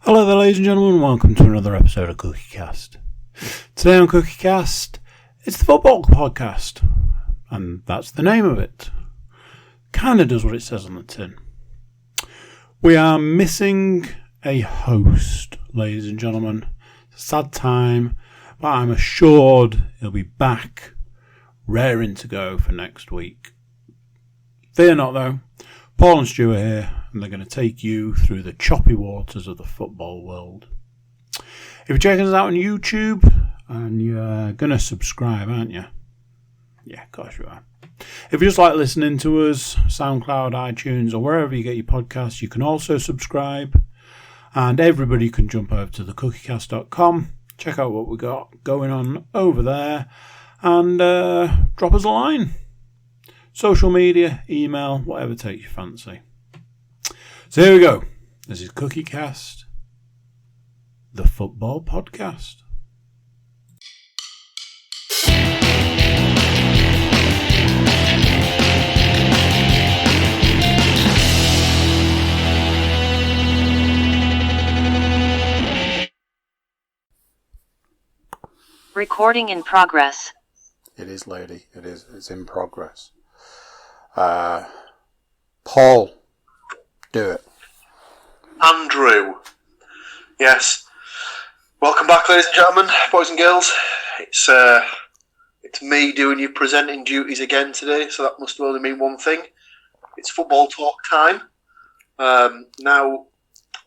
Hello there, ladies and gentlemen. Welcome to another episode of CookieCast. Today on CookieCast, it's the football podcast, and that's the name of it. Kind of does what it says on the tin. We are missing a host, ladies and gentlemen. It's a sad time, but I'm assured he'll be back, raring to go for next week. Fear not, though. Paul and Stuart here, and they're going to take you through the choppy waters of the football world. If you're checking us out on YouTube, and you're going to subscribe, aren't you? Yeah, of course you are. If you just like listening to us, SoundCloud, iTunes, or wherever you get your podcasts, you can also subscribe. And everybody can jump over to thecookiecast.com, check out what we got going on over there, and drop us a line. Social media, email, whatever takes your fancy. So here we go. This is CookieCast, the football podcast. Recording in progress. It is, lady. It is. It's in progress. Paul, do it. Andrew. Yes. Welcome back, ladies and gentlemen, boys and girls. It's me doing your presenting duties again today, so that must only mean one thing. It's football talk time. Now,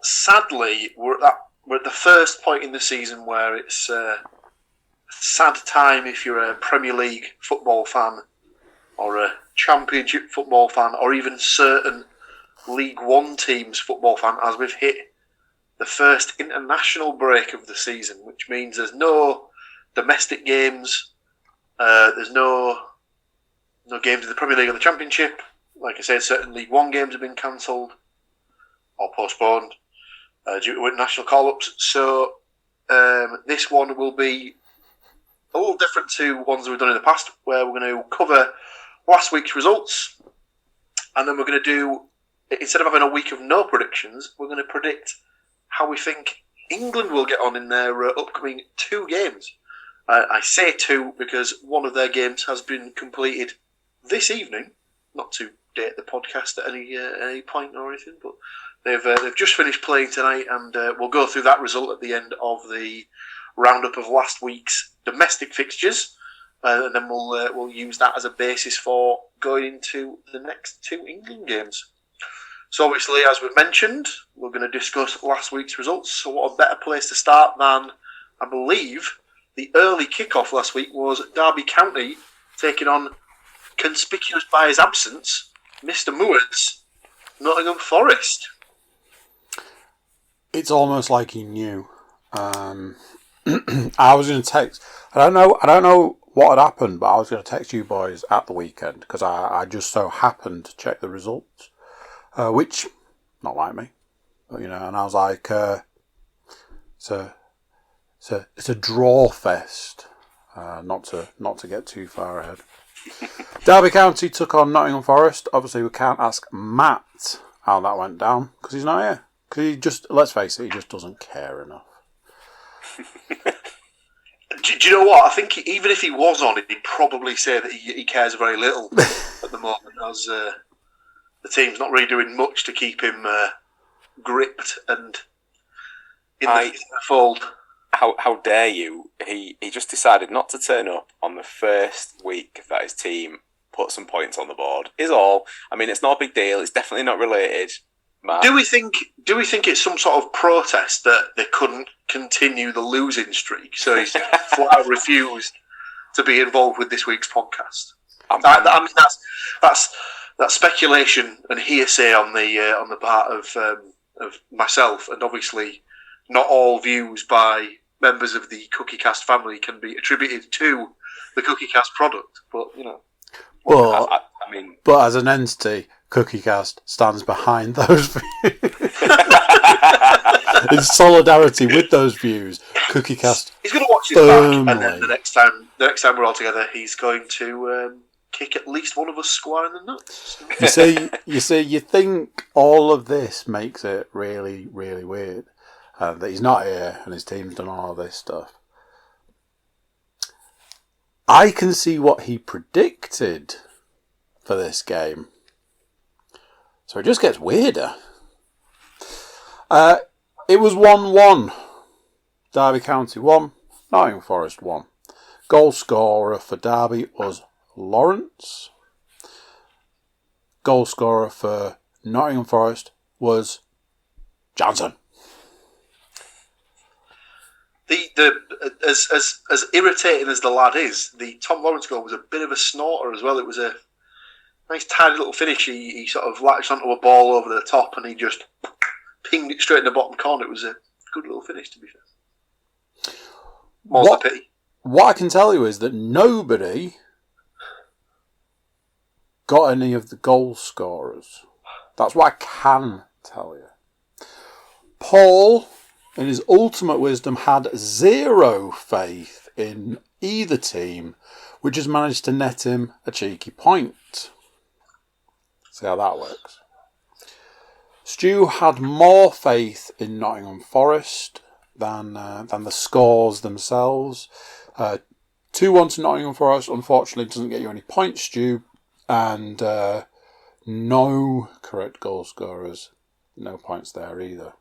sadly, we're at the first point in the season where it's a sad time if you're a Premier League football fan or a Championship football fan or even certain League One teams football fan, as we've hit the first international break of the season, which means there's no domestic games, there's no games in the Premier League or the Championship. Like I said, certain League One games have been cancelled or postponed due to international call-ups. So this one will be a little different to ones we've done in the past, where we're going to cover last week's results, and then we're going to do, instead of having a week of no predictions, we're going to predict how we think England will get on in their upcoming two games. I say two because one of their games has been completed this evening, not to date the podcast at any point or anything, but they've just finished playing tonight, and we'll go through that result at the end of the roundup of last week's domestic fixtures. And then we'll use that as a basis for going into the next two England games. So obviously, as we've mentioned, we're going to discuss last week's results. So what a better place to start than, I believe, the early kickoff last week was Derby County taking on, conspicuous by his absence, Mr. Moore's Nottingham Forest. It's almost like he knew. I was going to text. I don't know what had happened, but I was going to text you boys at the weekend because I just so happened to check the results, which, not like me, but and I was like, it's a draw fest, not to get too far ahead. Derby County took on Nottingham Forest. Obviously, we can't ask Matt how that went down because he's not here. Because let's face it, he just doesn't care enough. Do you know what? I think even if he was on it, he'd probably say that he cares very little at the moment, as the team's not really doing much to keep him gripped and in the fold. How dare you? He just decided not to turn up on the first week that his team put some points on the board, is all. I mean, it's not a big deal. It's definitely not related. Matt. Do we think it's some sort of protest that they couldn't continue the losing streak, so he's flat out refused to be involved with this week's podcast? I mean, that's speculation and hearsay on the part of myself, and obviously not all views by members of the CookieCast family can be attributed to the CookieCast product. But well, I mean, but as an entity, CookieCast stands behind those views. In solidarity with those views, CookieCast. He's going to watch this back, and then the next time we're all together, he's going to kick at least one of us square in the nuts. You see, you think all of this makes it really, really weird. that he's not here and his team's done all of this stuff. I can see what he predicted for this game. So it just gets weirder. It was 1-1. Derby County 1, Nottingham Forest 1. Goal scorer for Derby was Lawrence. Goal scorer for Nottingham Forest was Johnson. As irritating as the lad is, the Tom Lawrence goal was a bit of a snorter as well. It was a nice tidy little finish. He sort of latched onto a ball over the top and he just pinged it straight in the bottom corner. It was a good little finish, to be fair. More's the pity. What I can tell you is that nobody got any of the goal scorers. That's what I can tell you. Paul, in his ultimate wisdom, had zero faith in either team, which has managed to net him a cheeky point. See how that works. Stu had more faith in Nottingham Forest than the scores themselves. 2-1 to Nottingham Forest, unfortunately, doesn't get you any points, Stu, and no correct goal scorers. No points there either.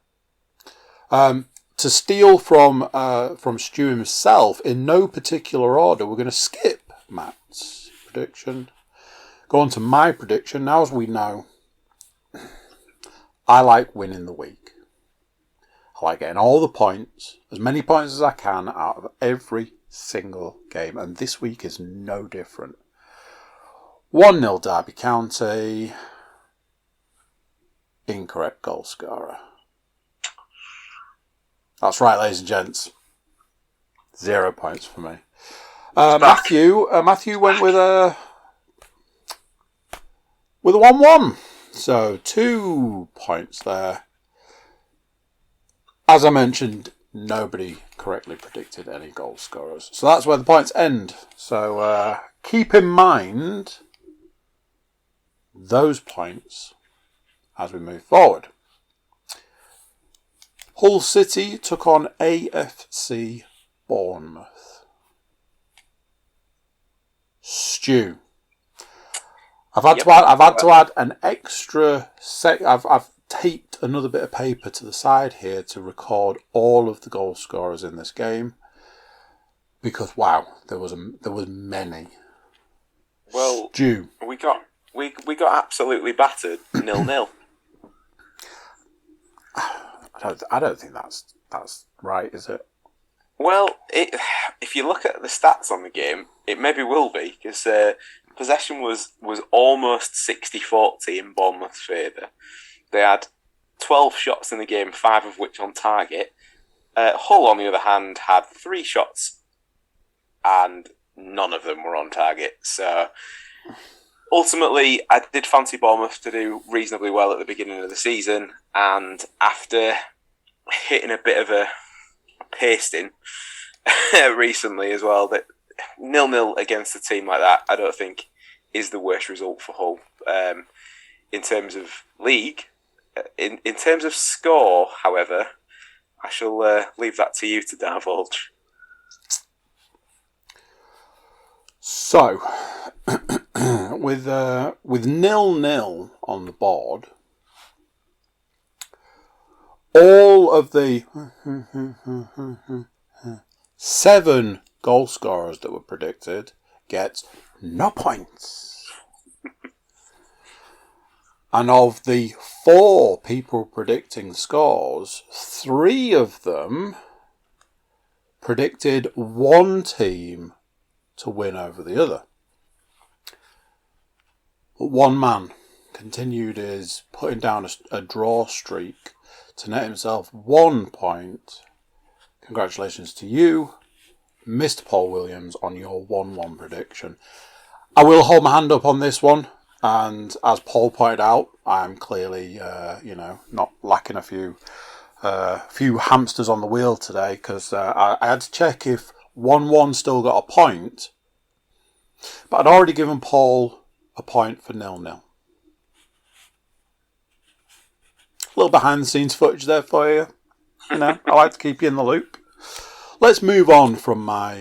To steal from Stu himself, in no particular order, we're going to skip Matt's prediction. Go on to my prediction. Now, as we know, I like winning the week. I like getting all the points, as many points as I can, out of every single game. And this week is no different. 1-0 Derby County. Incorrect goal scorer. That's right, ladies and gents. 0 points for me. Matthew went with a 1-1. So 2 points there. As I mentioned, nobody correctly predicted any goal scorers. So that's where the points end. So keep in mind those points as we move forward. Hull City took on AFC Bournemouth. Stu, I've had to add an extra I've taped another bit of paper to the side here to record all of the goal scorers in this game because wow, there was many. Well, Stu, we got absolutely battered 0-0. I don't think that's right, is it? Well, if you look at the stats on the game, it maybe will be, because possession was almost 60-40 in Bournemouth's favour. They had 12 shots in the game, 5 of which on target. Hull, on the other hand, had 3 shots and none of them were on target. So ultimately, I did fancy Bournemouth to do reasonably well at the beginning of the season, and after hitting a bit of a pasting recently as well, that 0-0 against a team like that, I don't think is the worst result for Hull. In terms of league, in terms of score, however, I shall leave that to you to divulge. So, with 0-0 on the board, all of the 7 goal scorers that were predicted get no points. And of the 4 people predicting scores, 3 of them predicted one team to win over the other. But one man continued his putting down a draw streak to net himself 1 point. Congratulations to you, Mr. Paul Williams, on your 1-1 prediction. I will hold my hand up on this one, and as Paul pointed out, I'm clearly, not lacking a few hamsters on the wheel today, because I had to check if 1-1 still got a point, but I'd already given Paul a point for 0-0. A little behind the scenes footage there for you. I like to keep you in the loop. Let's move on from my,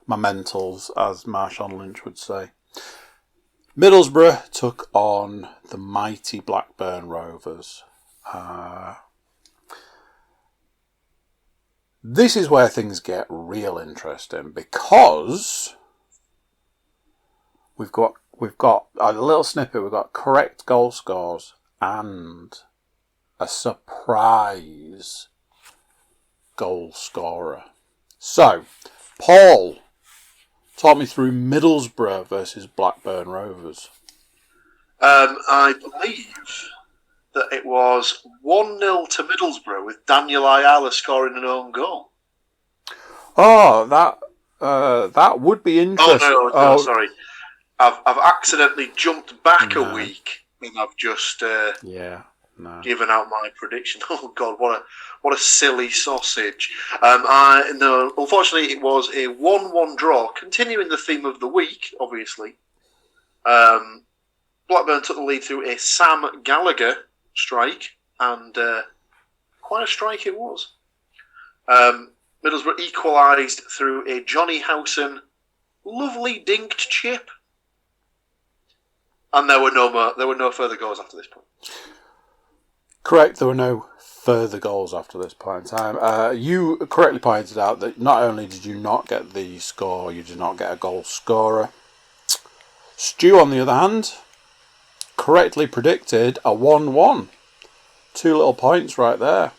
my mentals, as Marshawn Lynch would say. Middlesbrough took on the mighty Blackburn Rovers. This is where things get real interesting because we've got a little snippet. We've got correct goal scores and a surprise goal scorer. So, Paul, talk me through Middlesbrough versus Blackburn Rovers. I believe that it was 1-0 to Middlesbrough with Daniel Ayala scoring an own goal. Oh, that would be interesting. No, sorry. I've accidentally jumped back a week and I've just given out my prediction. Oh God, what a silly sausage! Unfortunately, it was a 1-1 draw. Continuing the theme of the week, obviously. Blackburn took the lead through a Sam Gallagher strike, and quite a strike it was. Middlesbrough equalised through a Johnny Howson lovely dinked chip, and there were no further goals after this point. Correct, there were no further goals after this point in time. You correctly pointed out that not only did you not get the score, you did not get a goal scorer. Stu, on the other hand, correctly predicted a 1-1. 2 little points right there.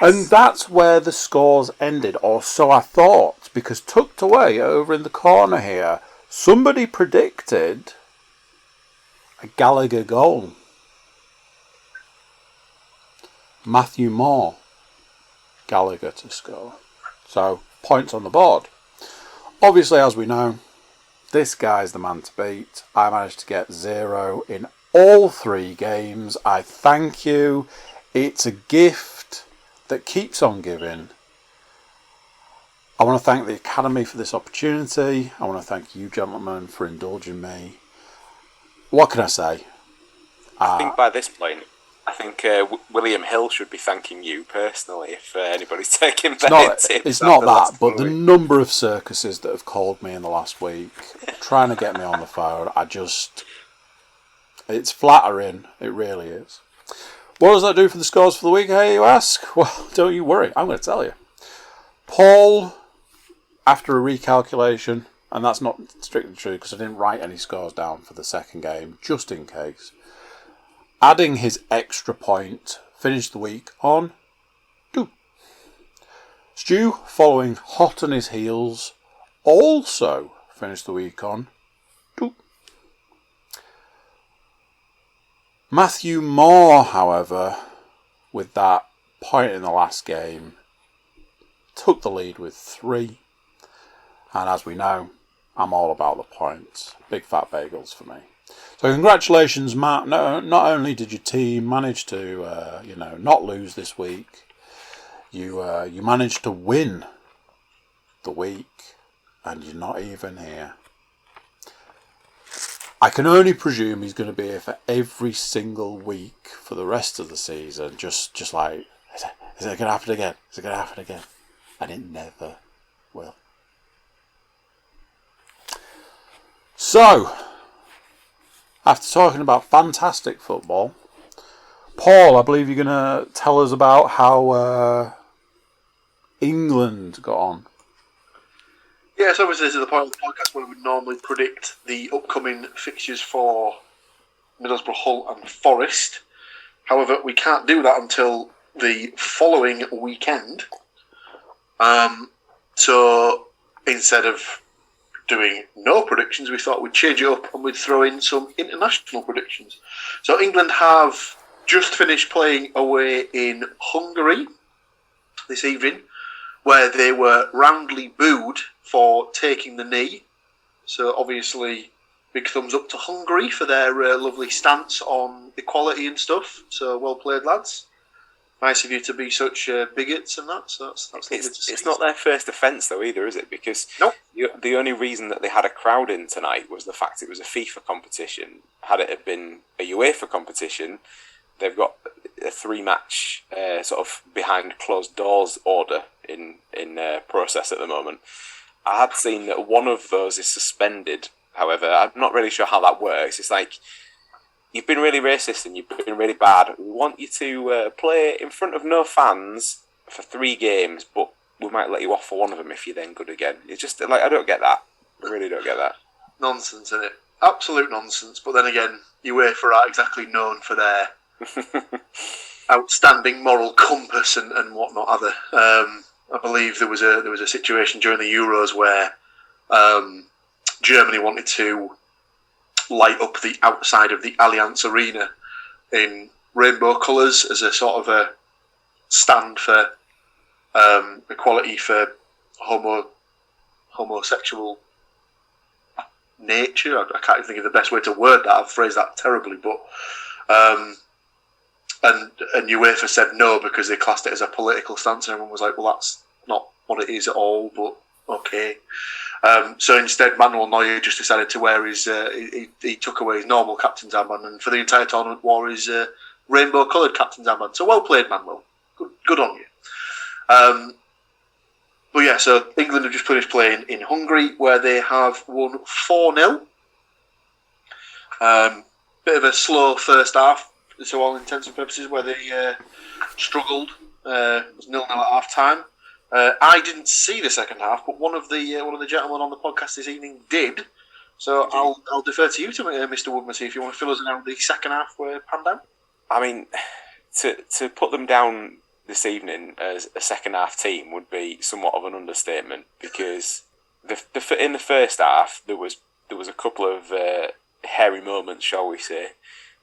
And that's where the scores ended, or so I thought, because tucked away over in the corner here, somebody predicted a Gallagher goal. Matthew Moore, Gallagher to score. So, points on the board. Obviously, as we know, this guy's the man to beat. I managed to get 0 in all 3 games. I thank you. It's a gift that keeps on giving. I want to thank the Academy for this opportunity. I want to thank you, gentlemen, for indulging me. What can I say? I think by this point, I think William Hill should be thanking you personally if anybody's taking bets. It's not that, but the number of circuses that have called me in the last week trying to get me on the phone, it's flattering. It really is. What does that do for the scores for the week, hey, you ask? Well, don't you worry. I'm going to tell you. Paul, after a recalculation, and that's not strictly true because I didn't write any scores down for the second game, just in case, adding his extra point, finished the week on 2. Stu, following hot on his heels, also finished the week on 2. Matthew Moore, however, with that point in the last game, took the lead with 3. And as we know, I'm all about the points. Big fat bagels for me. So congratulations, Matt. Not only did your team manage to, not lose this week, you managed to win the week, and you're not even here. I can only presume he's going to be here for every single week for the rest of the season. Just like, is it going to happen again? Is it going to happen again? And it never will. So, after talking about fantastic football, Paul, I believe you're going to tell us about how England got on. Yes, obviously this is the point of the podcast where we would normally predict the upcoming fixtures for Middlesbrough, Hull and Forest. However, we can't do that until the following weekend. So instead of doing no predictions, we thought we'd change it up and we'd throw in some international predictions. So England have just finished playing away in Hungary this evening, where they were roundly booed for taking the knee. So obviously, big thumbs up to Hungary for their lovely stance on equality and stuff. So well played, lads. Nice of you to be such bigots and that. So that's lovely to see. It's not their first offence though either, is it? Because nope. The only reason that they had a crowd in tonight was the fact it was a FIFA competition. Had it been a UEFA competition, they've got a 3-match sort of behind closed doors order in process at the moment. I had seen that one of those is suspended. However, I'm not really sure how that works. It's like, you've been really racist and you've been really bad. We want you to play in front of no fans for 3 games, but we might let you off for one of them if you're then good again. It's just like, I don't get that. I really don't get that. Nonsense, isn't it? Absolute nonsense. But then again, UEFA are exactly known for their outstanding moral compass and whatnot. I believe there was a situation during the Euros where Germany wanted to light up the outside of the Allianz Arena in rainbow colours as a sort of a stand for equality for homosexual nature. I can't even think of the best way to word that. I've phrased that terribly, but and UEFA said no because they classed it as a political stance, and everyone was like, "Well, that's not what it is at all." But okay. So instead, Manuel Neuer just decided to wear his. He took away his normal captain's armband, and for the entire tournament, wore his rainbow-coloured captain's armband. So well played, Manuel. Good on you. But yeah, so England have just finished playing in Hungary, where they have won 4-0. Bit of a slow first half, to all intents and purposes, where they struggled. It was 0-0 at half time. I didn't see the second half, but one of the gentlemen on the podcast this evening did. So I'll defer to you, Mr. Woodmansey, if you want to fill us in how the second half were panned out. I mean, to put them down this evening as a second half team would be somewhat of an understatement, because in the first half there was a couple of hairy moments, shall we say,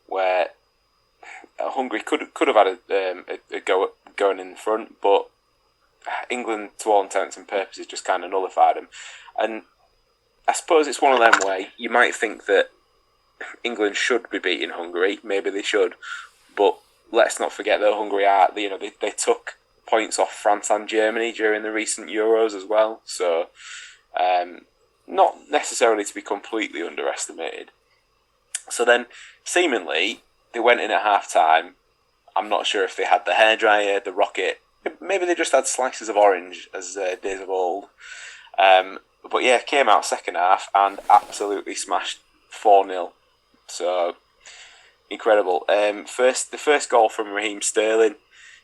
where Hungary could have had a go at going in front, but England, to all intents and purposes, just kind of nullified them. And I suppose it's one of them where you might think that England should be beating Hungary. Maybe they should, but let's not forget that Hungary they took points off France and Germany during the recent Euros as well. So not necessarily to be completely underestimated. So then, seemingly, they went in at half time. I'm not sure if they had the hairdryer, the rocket. Maybe they just had slices of orange as days of old. But yeah, came out second half and absolutely smashed 4-0. So, incredible. The first goal from Raheem Sterling.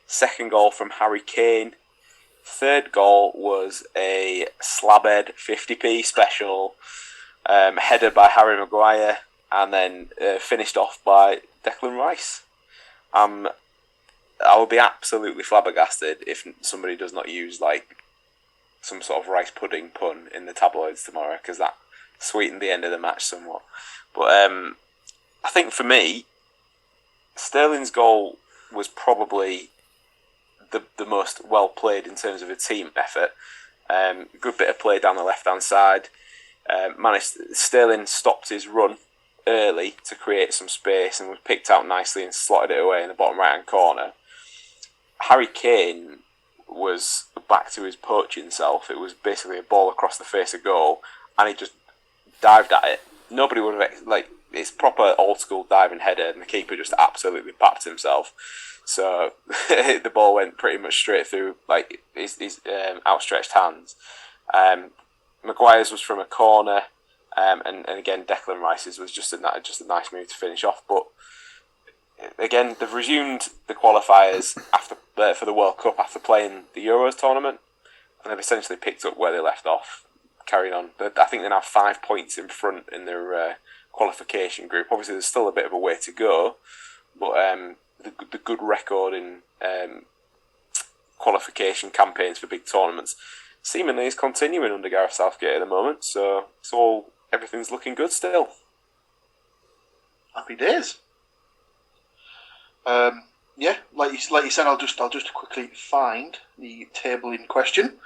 Second goal from Harry Kane. Third goal was a slabhead 50p special header by Harry Maguire, and then finished off by Declan Rice. I would be absolutely flabbergasted if somebody does not use like some sort of rice pudding pun in the tabloids tomorrow, because that sweetened the end of the match somewhat. But I think for me, Sterling's goal was probably the most well played in terms of a team effort. Good bit of play down the left hand side. Sterling stopped his run early to create some space and was picked out nicely and slotted it away in the bottom right hand corner. Harry Kane was back to his poaching self. It was basically a ball across the face of goal, and he just dived at it. Nobody would have, it's proper old school diving header, and the keeper just absolutely papped himself. So the ball went pretty much straight through his outstretched hands. Maguire's was from a corner, and again Declan Rice's was just a nice move to finish off. But again, they've resumed the qualifiers for the World Cup after playing the Euros tournament, and they've essentially picked up where they left off, carrying on. I think they're now 5 points in front in their qualification group. Obviously, there's still a bit of a way to go, but the good record in qualification campaigns for big tournaments seemingly is continuing under Gareth Southgate at the moment. So everything's looking good still. Happy days. Like you said, I'll just quickly find the table in question.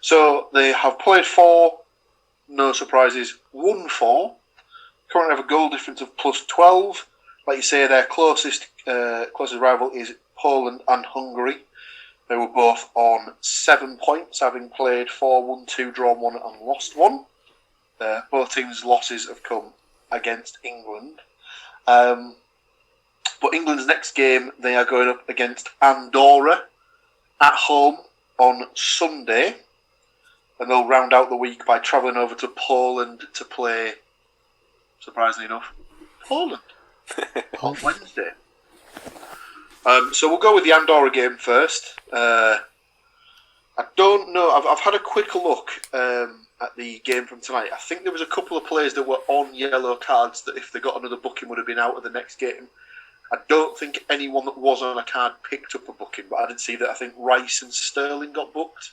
So they have played 4, no surprises, won 4. Currently have a goal difference of plus 12. Like you say, their closest rival is Poland and Hungary. They were both on 7 points, having played 4, won 2, drawn 1 and lost 1. Both teams' losses have come against England. But England's next game, they are going up against Andorra at home on Sunday. And they'll round out the week by travelling over to Poland to play, surprisingly enough, Poland on Wednesday. So we'll go with the Andorra game first. I don't know. I've had a quick look at the game from tonight. I think there was a couple of players that were on yellow cards that if they got another booking would have been out of the next game. I don't think anyone that was on a card picked up a booking, but I did see that I think Rice and Sterling got booked.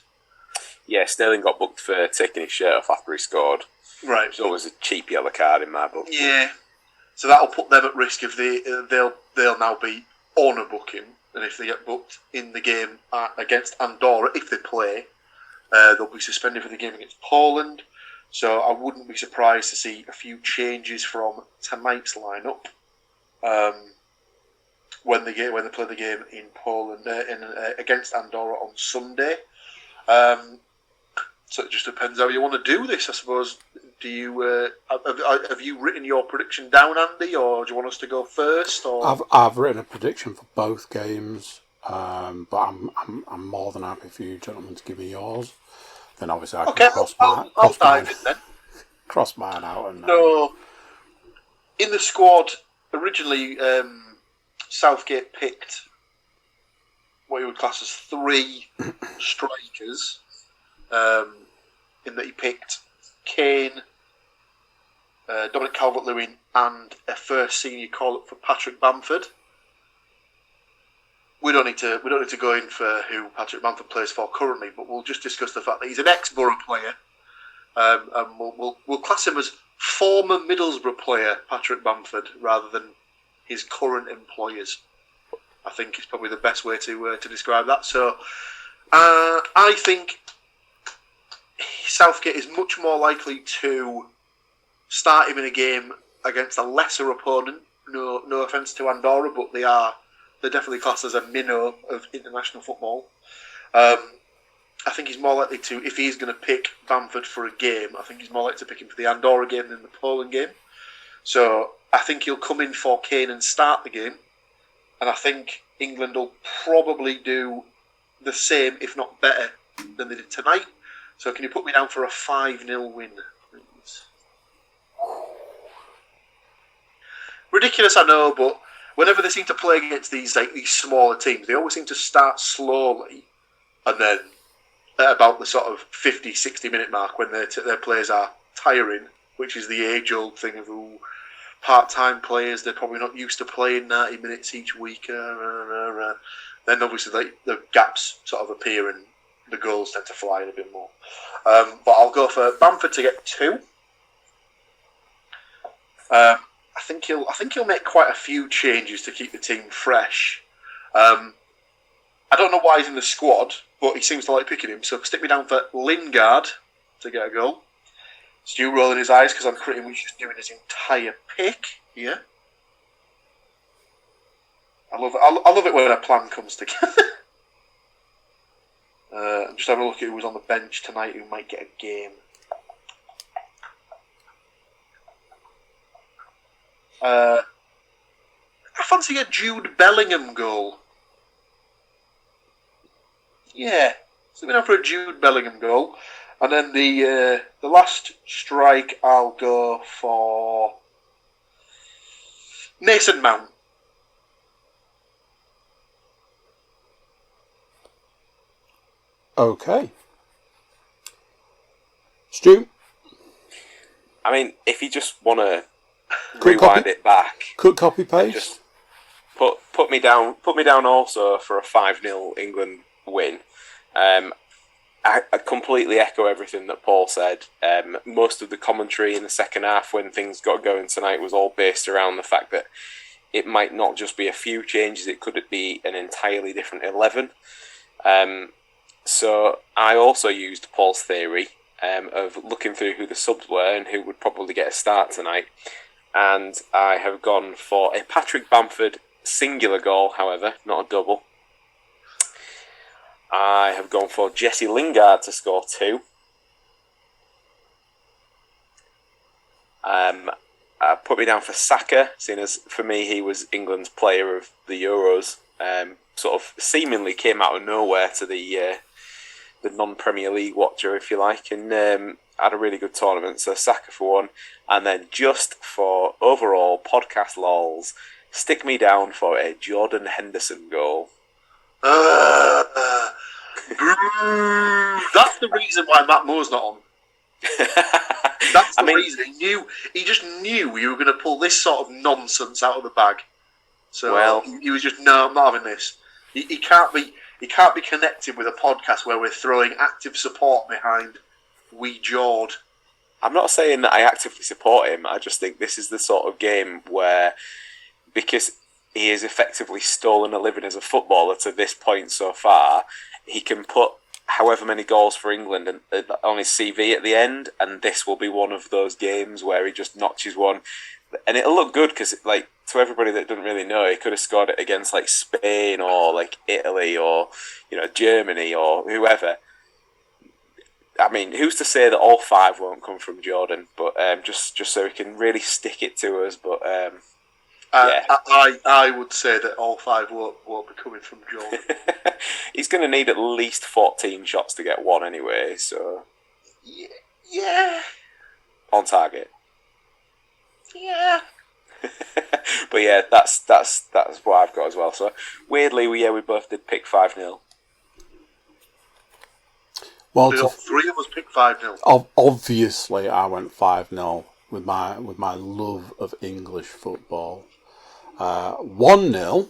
Yeah, Sterling got booked for taking his shirt off after he scored. Right. It's always a cheap yellow card in my book. Yeah. So that'll put them at risk if they'll now be on a booking, and if they get booked in the game against Andorra, if they play, they'll be suspended for the game against Poland. So I wouldn't be surprised to see a few changes from tonight's lineup when they play the game in Poland against Andorra on Sunday. So it just depends how you want to do this, I suppose. Do you have you written your prediction down, Andy, or do you want us to go first? Or I've written a prediction for both games, but I'm more than happy for you gentlemen to give me yours. Then obviously I can cross mine out. And so in the squad originally, Southgate picked what you would class as 3 strikers. In that he picked Kane, Dominic Calvert-Lewin, and a first senior call-up for Patrick Bamford. We don't need to go in for who Patrick Bamford plays for currently, but we'll just discuss the fact that he's an ex-Borough player, and we'll class him as former Middlesbrough player Patrick Bamford rather than his current employers. I think is probably the best way to describe that. So I think Southgate is much more likely to start him in a game against a lesser opponent. No offence to Andorra, but they're definitely classed as a minnow of international football. I think he's more likely to, if he's going to pick Bamford for a game, I think he's more likely to pick him for the Andorra game than the Poland game. So I think he'll come in for Kane and start the game. And I think England will probably do the same, if not better, than they did tonight. So can you put me down for a 5-0 win, please? Ridiculous, I know, but whenever they seem to play against these smaller teams, they always seem to start slowly, and then at about the sort of 50, 60-minute mark when their players are tiring, which is the age-old thing of part-time players, they're probably not used to playing 90 minutes each week. Then obviously the gaps sort of appear and the goals tend to fly in a bit more. But I'll go for Bamford to get 2. I think he'll make quite a few changes to keep the team fresh. I don't know why he's in the squad, but he seems to like picking him. So stick me down for Lingard to get a goal. Stu rolling his eyes because I'm pretty much just doing his entire pick here. I love it when a plan comes together. I'm just having a look at who was on the bench tonight who might get a game. I fancy a Jude Bellingham goal. Yeah, so we're going for a Jude Bellingham goal. And then the last strike, I'll go for Mason Mount. Okay. Stu? I mean, if you just want to rewind it back, quick copy paste. Just put me down also for a 5-0 England win. I completely echo everything that Paul said. Most of the commentary in the second half when things got going tonight was all based around the fact that it might not just be a few changes, it could be an entirely different 11. So I also used Paul's theory of looking through who the subs were and who would probably get a start tonight. And I have gone for a Patrick Bamford singular goal, however, not a double. I have gone for Jesse Lingard to score 2. put me down for Saka, seeing as for me he was England's player of the Euros. Sort of seemingly came out of nowhere to the non-Premier League watcher, if you like, and had a really good tournament. So Saka for one, and then just for overall podcast lols, stick me down for a Jordan Henderson goal. That's the reason why Matt Moore's not on. That's the reason. He just knew you were going to pull this sort of nonsense out of the bag. So he was just, no, I'm not having this. He can't be connected with a podcast where we're throwing active support behind Wee Jord. I'm not saying that I actively support him. I just think this is the sort of game where, because he has effectively stolen a living as a footballer to this point so far, he can put however many goals for England on his CV at the end, and this will be one of those games where he just notches one. And it'll look good because, like, to everybody that doesn't really know, he could have scored it against, like, Spain or, like, Italy or, Germany or whoever. I mean, who's to say that all 5 won't come from Jordan? But just so he can really stick it to us. But yeah. I would say that all 5 won't be coming from Jordan. He's going to need at least 14 shots to get 1 anyway. So yeah, on target. Yeah. But yeah, that's what I've got as well. So weirdly, we both did pick 5-0. Well, all 3 of us picked 5-0. Obviously, I went 5-0 with my love of English football. 1-0,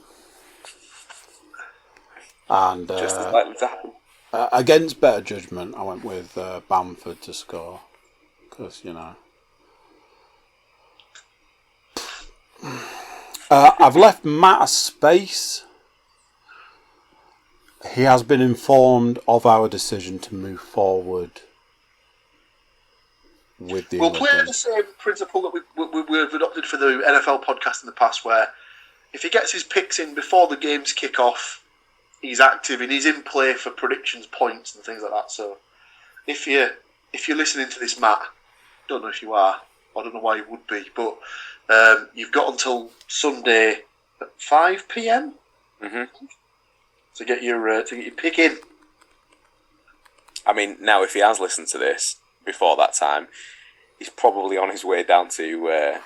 and just as likely to happen. Against better judgment, I went with Bamford to score because I've left Matt a space. He has been informed of our decision to move forward with the We'll play the same principle that we've adopted for the NFL podcast in the past, where if he gets his picks in before the games kick off, he's active and he's in play for predictions, points and things like that. So if you're listening to this, Matt, don't know if you are, I don't know why you would be, but you've got until Sunday at 5 p.m. To get your pick in. I mean, now if he has listened to this before that time, he's probably on his way down to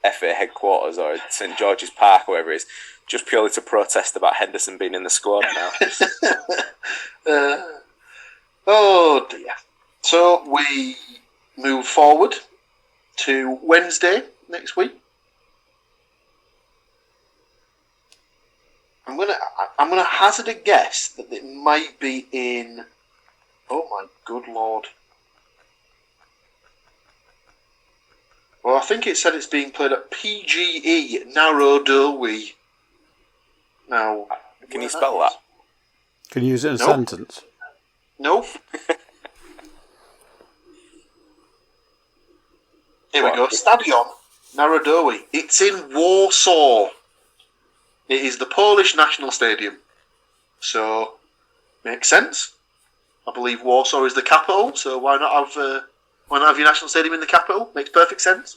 FA headquarters or St George's Park, or wherever it is, just purely to protest about Henderson being in the squad now. Oh dear. So we move forward to Wednesday next week. I'm gonna hazard a guess that it might be in. Oh my good lord! Well, I think it said it's being played at PGE Narrow-Derby. Now, can you spell that? Can you use it in a sentence? Nope. Here we go. Stadion Narrow-Derby. It's in Warsaw. It is the Polish national stadium, so makes sense. I believe Warsaw is the capital, so why not have your national stadium in the capital? Makes perfect sense.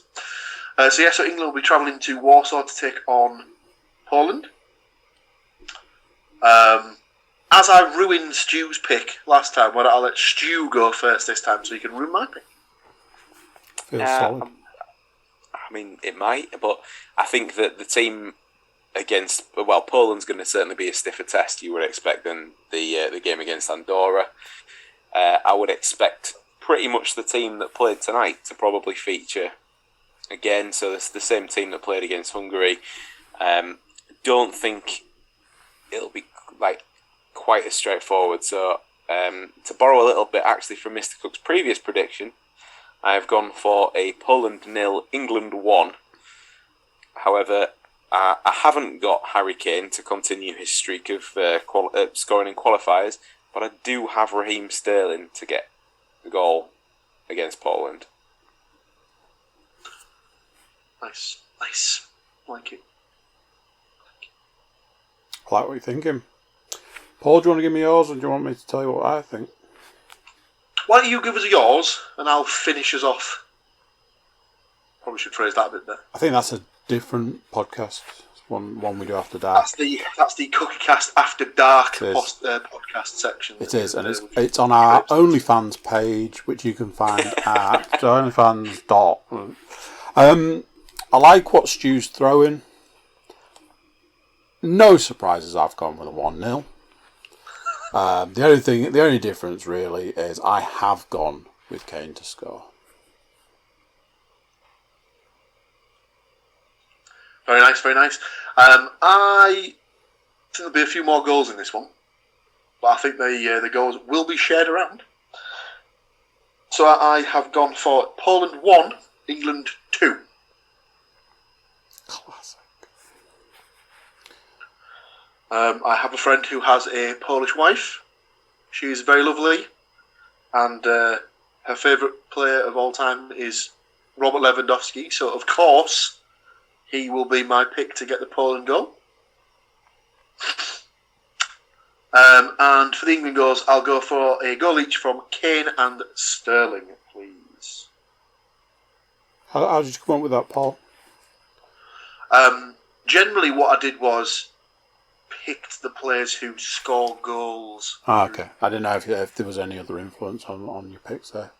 So England will be travelling to Warsaw to take on Poland. As I ruined Stu's pick last time, why don't I let Stu go first this time so he can ruin my pick? Feels solid. I mean, it might, but I think that the team against Poland's going to certainly be a stiffer test, you would expect, than the game against Andorra. I would expect pretty much the team that played tonight to probably feature again. So it's the same team that played against Hungary. Don't think it'll be quite as straightforward. So to borrow a little bit actually from Mr. Cook's previous prediction, I have gone for a Poland 0, England 1. However, I haven't got Harry Kane to continue his streak of scoring in qualifiers, but I do have Raheem Sterling to get the goal against Poland. Nice. Like it. I like what you're thinking. Paul, do you want to give me yours, or do you want me to tell you what I think? Why don't you give us yours, and I'll finish us off. Probably should phrase that a bit better. I think that's a different podcast. One we do after dark. That's the Cookie Cast After Dark podcast section. It is, and it's on our OnlyFans page, which you can find at OnlyFans. I like what Stu's throwing. No surprises. I've gone with a 1-0. The only difference really is I have gone with Kane to score. Very nice, very nice. I think there'll be a few more goals in this one, but I think the goals will be shared around. So I have gone for Poland 1, England 2. Classic. I have a friend who has a Polish wife. She's very lovely, and her favourite player of all time is Robert Lewandowski. So of course, he will be my pick to get the Poland goal. And for the England goals, I'll go for a goal each from Kane and Sterling, please. How did you come up with that, Paul? Generally, what I did was picked the players who score goals. Ah, okay. I didn't know if there was any other influence on your picks there.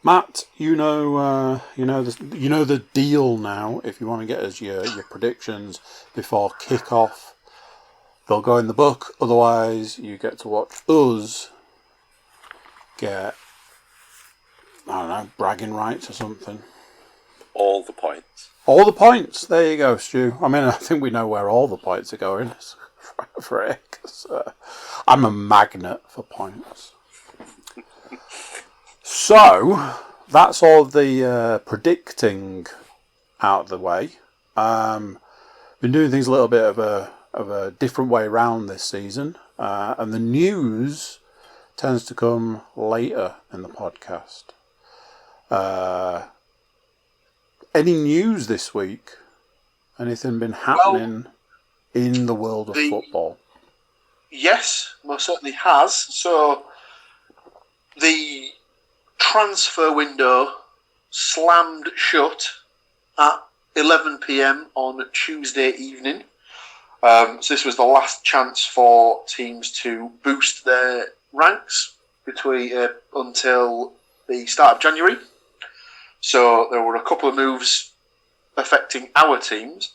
Matt, you know the deal now. If you want to get us your predictions before kick-off, they'll go in the book. Otherwise, you get to watch us get, I don't know, bragging rights or something. All the points. All the points. There you go, Stu. I mean, I think we know where all the points are going. For it, 'cause, I'm a magnet for points. So, that's all the predicting out of the way. Been doing things a little bit of a different way around this season. And the news tends to come later in the podcast. Any news this week? Anything been happening in the world of football? Yes, most certainly has. So, the transfer window slammed shut at 11 p.m. on Tuesday evening. So this was the last chance for teams to boost their ranks until the start of January. So there were a couple of moves affecting our teams.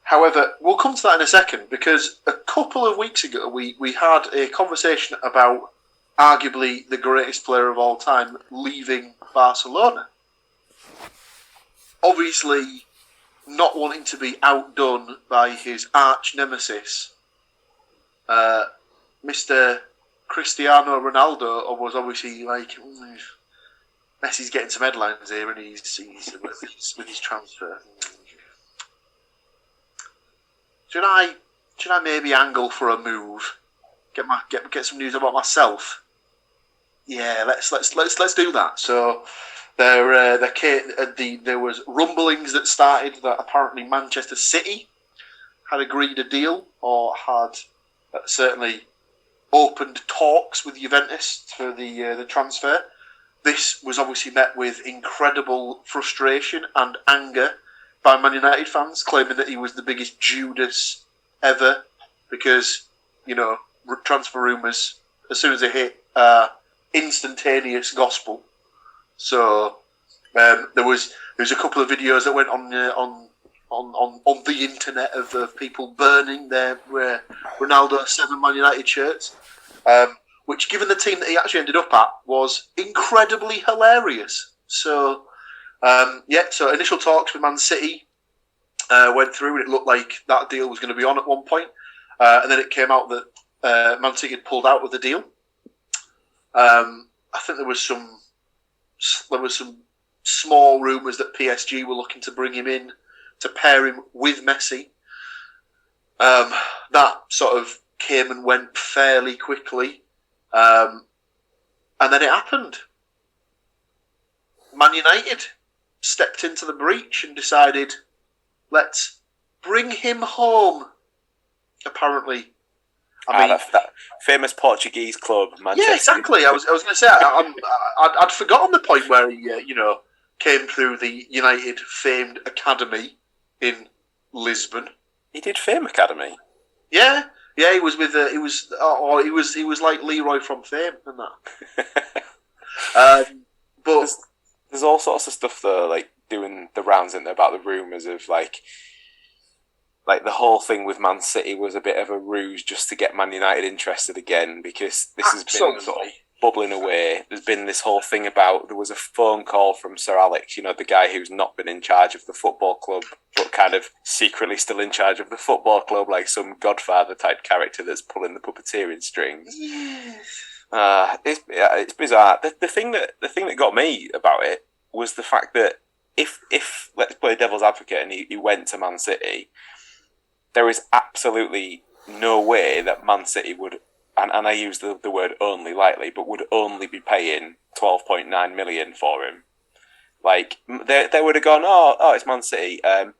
However, we'll come to that in a second, because a couple of weeks ago we had a conversation about arguably the greatest player of all time leaving Barcelona. Obviously, not wanting to be outdone by his arch nemesis, Mr. Cristiano Ronaldo was obviously like, Messi's getting some headlines here, and he's with his transfer. Should I maybe angle for a move? Get some news about myself. Yeah, let's do that. So there was rumblings that started that apparently Manchester City had agreed a deal, or had certainly opened talks with Juventus for the transfer. This was obviously met with incredible frustration and anger by Man United fans, claiming that he was the biggest Judas ever, because, transfer rumours, as soon as they hit, instantaneous gospel. So there was a couple of videos that went on the internet of people burning their Ronaldo 7 Man United shirts, which, given the team that he actually ended up at, was incredibly hilarious. So so initial talks with Man City went through, and it looked like that deal was going to be on at one point, and then it came out that Man City had pulled out of the deal. I think there was some small rumours that PSG were looking to bring him in to pair him with Messi. That sort of came and went fairly quickly, and then it happened. Man United stepped into the breach and decided, let's bring him home, apparently. I mean, that famous Portuguese club, Manchester. Yeah, exactly. I was going to say I'd forgotten the point where he came through the United famed academy in Lisbon. He did Fame Academy. Yeah, he was with he was like Leroy from Fame and that. But there's all sorts of stuff though, like doing the rounds in there about the rumours of like the whole thing with Man City was a bit of a ruse just to get Man United interested again, because this has been sort of bubbling away. There's been this whole thing about there was a phone call from Sir Alex, the guy who's not been in charge of the football club, but kind of secretly still in charge of the football club, like some Godfather type character that's pulling the puppeteering strings. It's bizarre. The thing that got me about it was the fact that if let's play devil's advocate and he went to Man City, there is absolutely no way that Man City would, and I use the word only lightly, but would only be paying 12.9 million for him. Like, they would have gone, oh, it's Man City. I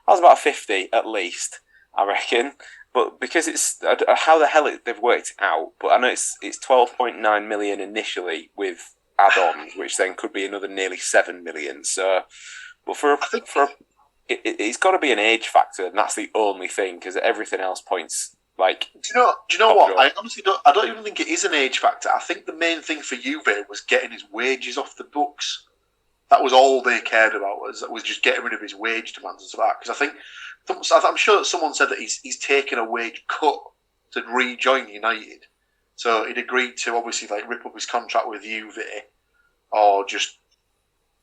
was about 50 at least, I reckon. But because it's how the hell they've worked it out, but I know it's 12.9 million initially with add-ons, which then could be another nearly 7 million. So, but it's got to be an age factor, and that's the only thing, because everything else points like. Do you know what? I honestly don't. I don't even think it is an age factor. I think the main thing for Juve was getting his wages off the books. That was all they cared about. Was just getting rid of his wage demands and stuff like that. Because I'm sure that someone said that he's taken a wage cut to rejoin United. So he'd agreed to obviously like rip up his contract with Juve, or just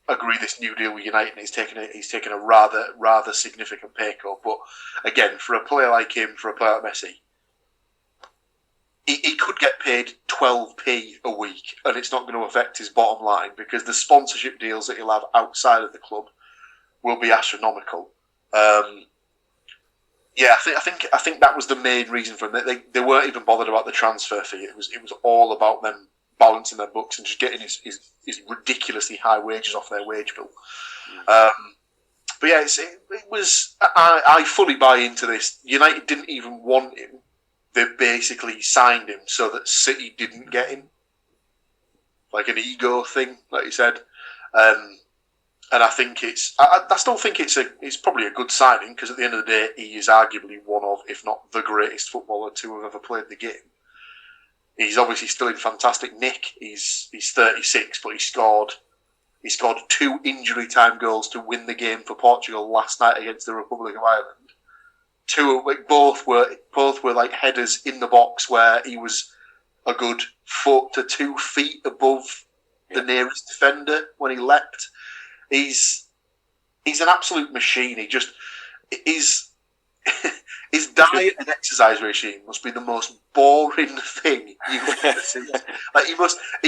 agree this new deal with United. And he's taken a rather significant pay cut. But again, for a player like him, for a player like Messi, he could get paid 12p a week, and it's not going to affect his bottom line, because the sponsorship deals that he'll have outside of the club will be astronomical. Yeah, I think that was the main reason for him. They weren't even bothered about the transfer fee. It was all about them balancing their books and just getting his ridiculously high wages off their wage bill. But yeah, it was. I fully buy into this. United didn't even want him. They basically signed him so that City didn't get him, like an ego thing, like you said. And I think I still think it's probably a good signing, because at the end of the day, he is arguably one of, if not the greatest footballer to have ever played the game. He's obviously still in fantastic nick. He's 36, but he scored 2 injury time goals to win the game for Portugal last night against the Republic of Ireland. Both were like headers in the box where he was a good foot to 2 feet above the nearest defender when he leapt. He's an absolute machine. His diet and exercise regime must be the most boring thing you've ever seen. Like he